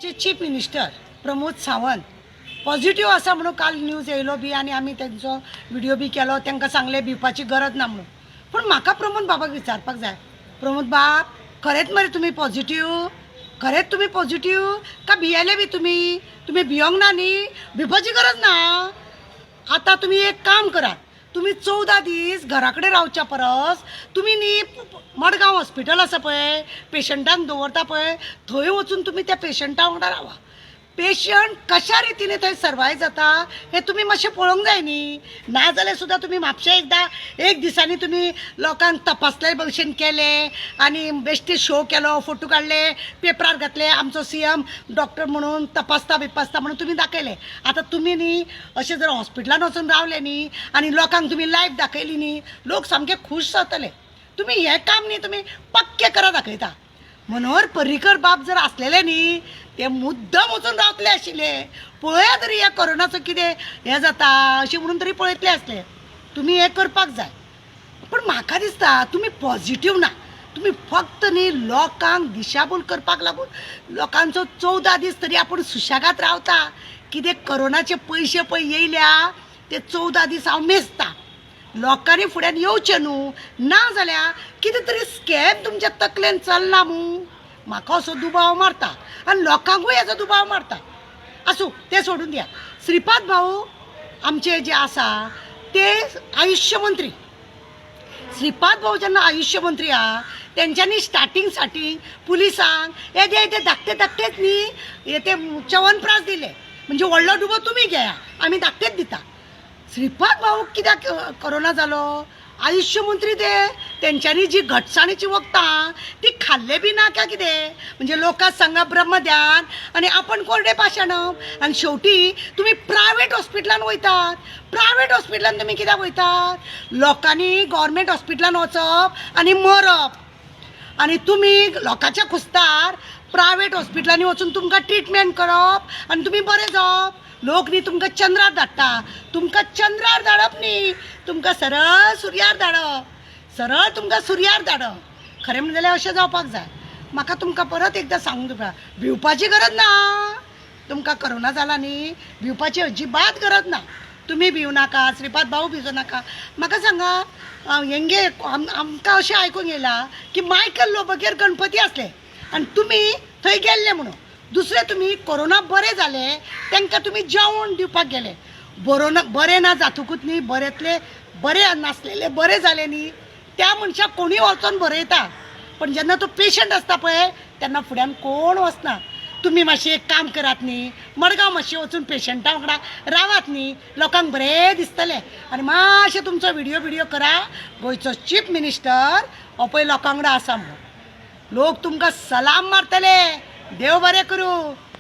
Chief minister Pramod Sawant positive असा म्हणून काल न्यूज येयलो बी आणि आम्ही त्यांचो व्हिडिओ बी केलो तांकां सांगले भिवपाची गरज ना म्हणून. पण म्हाका प्रमोद बाबाक विचारपाक जाय, प्रमोद बाब खरेंच मरे तुम्ही पॉझिटिव्ह, खरेंच तुम्ही पॉझिटिव्ह का भियेले बी तुम्ही भियोंक ना न्ही, भिवपाची गरज ना. आता तुम्ही एक काम करा, तुम्ही 14 दीस घराकडे रावच्या परस तुम्ही न्ही मडगांव हॉस्पिटल आसा पळय, पेशंटांक दवरता पळय, थंय वचून तुम्ही त्या पेशंटा वांगडा रावा. पेशंट कशा रितीने थंय सर्वायव जाता हे तुम्ही मातशें पळोवंक जाय न्ही. ना जाल्यार सुद्दां तुम्ही म्हापशें एकदां एक दिसांनी तुम्ही लोकांक तपासले भशेन केले आनी बेश्टे शो केलो, फोटो काडले, पेपरार घातले, आमचो CM डॉक्टर म्हणून तपासता म्हणून तुम्ही दाखयले. आता तुम्ही न्ही अशें जर हॉस्पिटलान वचून रावले न्ही आनी लोकांक तुम्ही लायफ दाखयली न्ही, लोक सामके खूश जातले. तुम्ही हें काम न्ही तुम्ही पक्के करा दाखयता. मनोहर पर्रीकर बाब जर असलेले न्ही ते मुद्दम वचून रावतले आशिल्ले. पळया तरी ह्या कोरोनाचं कितें हें जाता अशें म्हणून तरी पळयतले आसले. तुम्ही हें करपाक जाय. पण म्हाका दिसता तुम्ही पॉझिटिव्ह ना, तुम्ही फक्त न्ही लोकांक दिशाभूल करपाक लागून लोकांचो 14 दीस तरी आपूण सुशेगात रावता. कितें कोरोनाचे पयशे पळय येयल्या ते 14 दीस हांव मेजता. लोकांनी फुड्यान येवचें न्हू, ना जाल्यार कितें तरी स्कॅम तुमच्या तकलेन चलना मू. म्हाका असो दुबाव मारता आनी लोकांकूय हेजो दुबाव मारता. आसूं तें सोडून दिया. श्रीपाद भाऊ आमचे जे आसा ते आयुष्य मंत्री. श्रीपाद भाऊ जेन्ना आयुष्य मंत्री आहा तेंच्यांनी स्टार्टिंग पुलिसांक येदे धाकटेच न्ही ते च्यवनप्राश दिले, म्हणजे व्हडलो डुबो तुमी घेया, आमी धाकटेच दिता. श्रीपाद भाऊ कित्याक कोरोना जालो? आयुष्य मंत्री तेंच्यांनी जी घटसाणीची वखदां ती खाल्ले बी ना काय कितें? म्हणजे लोकांक सांगा ब्रह्मध्यान आणि आपण कोरडे पाशाणप. आणि शेवटी तुम्ही प्रायवेट हॉस्पिटलान वयतात. प्रायवेट हॉस्पिटलान तुम्ही कित्याक वयतात? लोकांनी गव्हर्मेंट हॉस्पिटलान वचप आणि मरप, आणि तुम्ही लोकांच्या खुस्तार प्रायवेट हॉस्पिटलांनी वचून तुमकां ट्रिटमेंट करप आणि तुम्ही बरे जावप. लोक न्ही तुमकां चंद्रार धाडटा, तुमकां चंद्रार धाडप न्ही, तुमकां सरळ सुर्यार धाडप, सरळ तुमकां सुर्यार धाडप. खरें म्हणजे जाल्यार अशें जावपाक जाय. म्हाका तुमकां परत एकदां सांगूंक जाय, भिवपाची गरज ना. तुमकां कोरोना जाला न्ही, भिवपाची अजिबात गरज ना. तुम्ही भिवू नाका, श्रीपाद भाऊ भिजू नाका. म्हाका सांगा हेंगे आमकां अशें आयकूंक येयलां की मायकल लोबगेर गणपती आसले आनी तुमी थंय गेल्ले म्हणून. दुसरे तुम्ही कोरोना बरे जाले तांकां तुम्ही जेवण दिवपाक गेले. बरे ना जातकूच न्ही बरेतले बरे नासलेले बरे जाले न्ही त्या मनशाक कोणी वचोन बरयता. पण जेन्ना तो पेशंट आसता पळय तेन्ना फुड्यान कोण वचना. तुम्ही मातशें एक काम करात न्ही, मडगांव मातशें वचून पेशंटा वांगडा रावात न्ही, लोकांक बरें दिसतलें. आनी मातशें तुमचो व्हिडिओ करा. गोंयचो चीफ मिनिस्टर हो पळय लोकां वांगडा आसा म्हणून लोक तुमकां सलाम मारतले. देव बरें करूं.